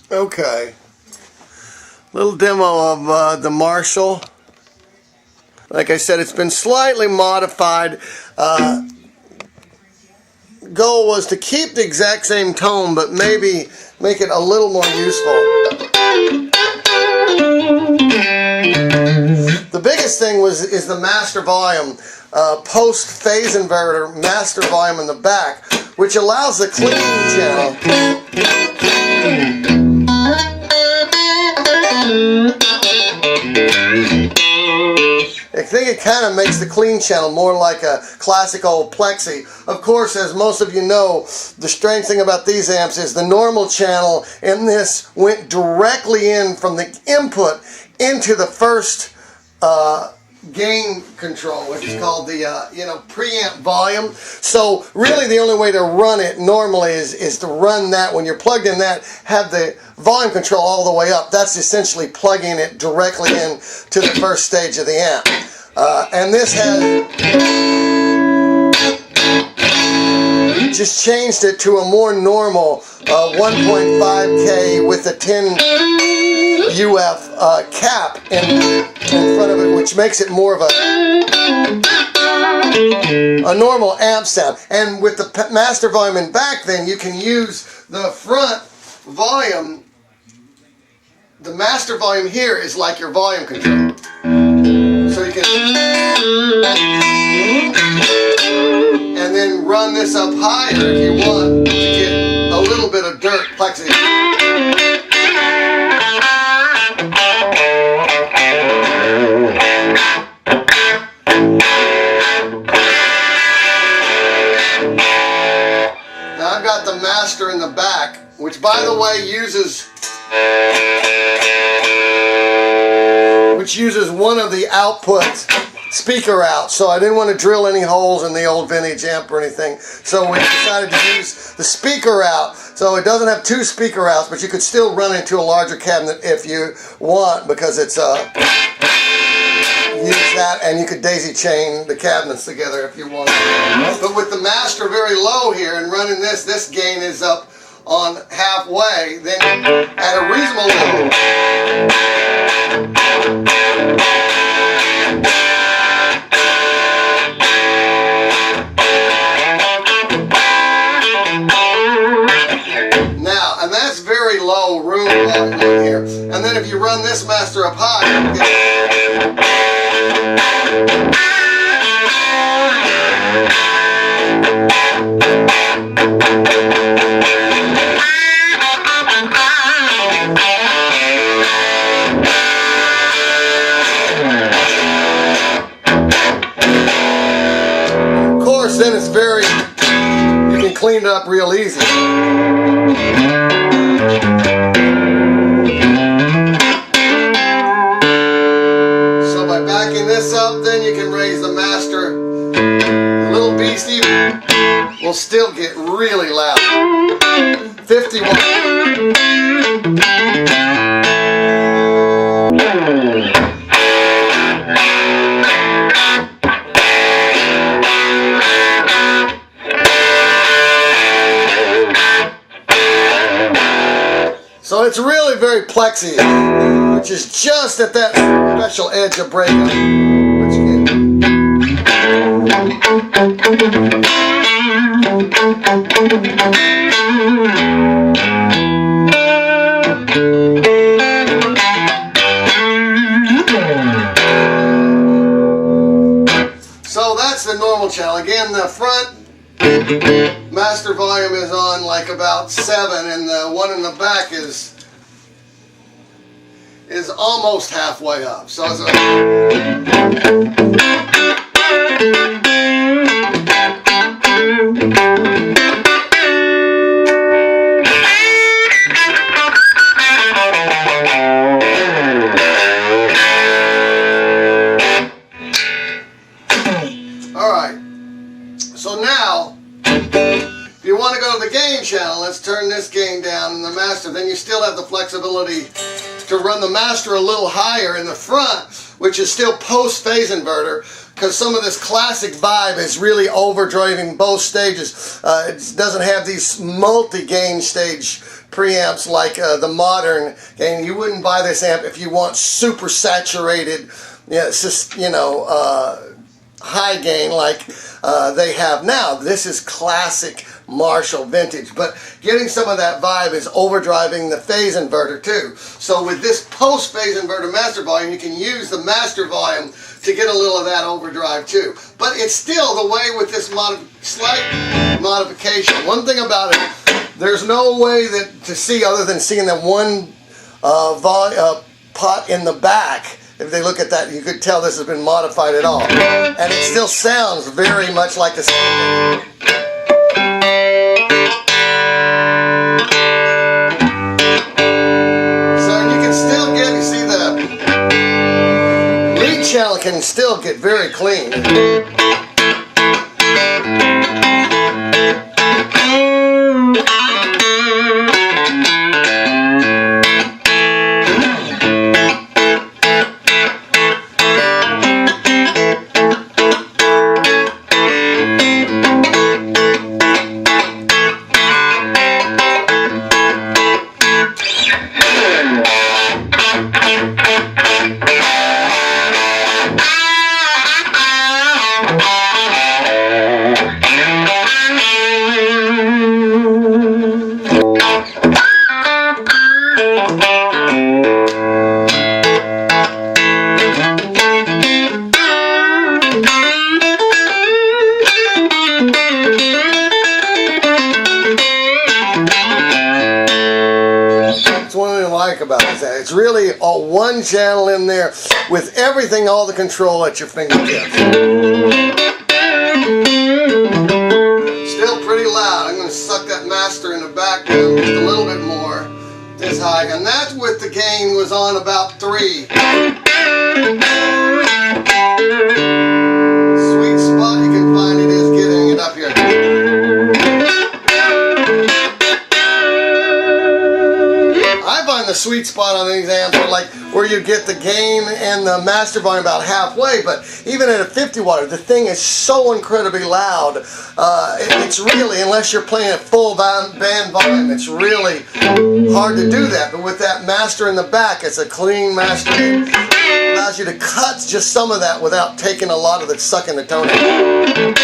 Okay, little demo of the Marshall. Like I said, it's been slightly modified. Goal was to keep the exact same tone, but maybe make it a little more useful. The biggest thing is the master volume, post phase inverter master volume in the back, which allows the clean channel. I think it kind of makes the clean channel more like a classic old plexi. Of course, as most of you know, the strange thing about these amps is the normal channel in this went directly in from the input into the first gain control, which is called the preamp volume. So really the only way to run it normally is to run that when you're plugged in that, have the volume control all the way up. That's essentially plugging it directly in to the first stage of the amp. And this has just changed it to a more normal 1.5K with a 10 UF cap in front of it, which makes it more of a normal amp sound. And with the master volume in back, then you can use the front volume. The master volume here is like your volume control. So you can, and then run this up higher if you want to get a little bit of dirt plexi. Now I've got the master in the back, which by the way uses one of the output speaker out, so I didn't want to drill any holes in the old vintage amp or anything, so we decided to use the speaker out. So it doesn't have two speaker outs, but you could still run into a larger cabinet if you want, because it's use that, and you could daisy chain the cabinets together if you want. But with the master very low here and running this gain is up on halfway, then at a reasonable level. Now, and that's very low room volume here. And then if you run this master up high, you get then it's you can clean it up real easy. So by backing this up, then you can raise the master. The little beast even will still get really loud. 51. So it's really very plexy, which is just at that special edge of breakup. So that's the normal channel. Again, the front master volume is on like about 7, and the one in the back is almost halfway up. So it's alright. So now, if you want to go to the gain channel, let's turn this gain down in the master. Then you still have the flexibility to run the master a little higher in the front, which is still post phase inverter. because some of this classic vibe is really overdriving both stages. It doesn't have these multi-gain stage preamps like the modern gain. You wouldn't buy this amp if you want super saturated, high gain like they have now. This is classic Marshall vintage, but getting some of that vibe is overdriving the phase inverter too. So with this post phase inverter master volume, you can use the master volume to get a little of that overdrive too. But it's still the way with this slight modification. One thing about it, there's no way to see other than seeing that one pot in the back. If they look at that, you could tell this has been modified at all. And it still sounds very much like the same. So you can still get, you see the lead channel can still get very clean. About this. It's really all one channel in there with everything, all the control at your fingertips. Still pretty loud. I'm going to suck that master in the back down just a little bit more. This high, and that's with the gain was on about 3. Sweet spot you can find it is getting it up here. The sweet spot on these amps are like where you get the gain and the master volume about halfway, but even at a 50 watt, the thing is so incredibly loud. It's really, unless you're playing at full band volume, it's really hard to do that. But with that master in the back, it's a clean master. It allows you to cut just some of that without taking a lot of it, sucking the tone out.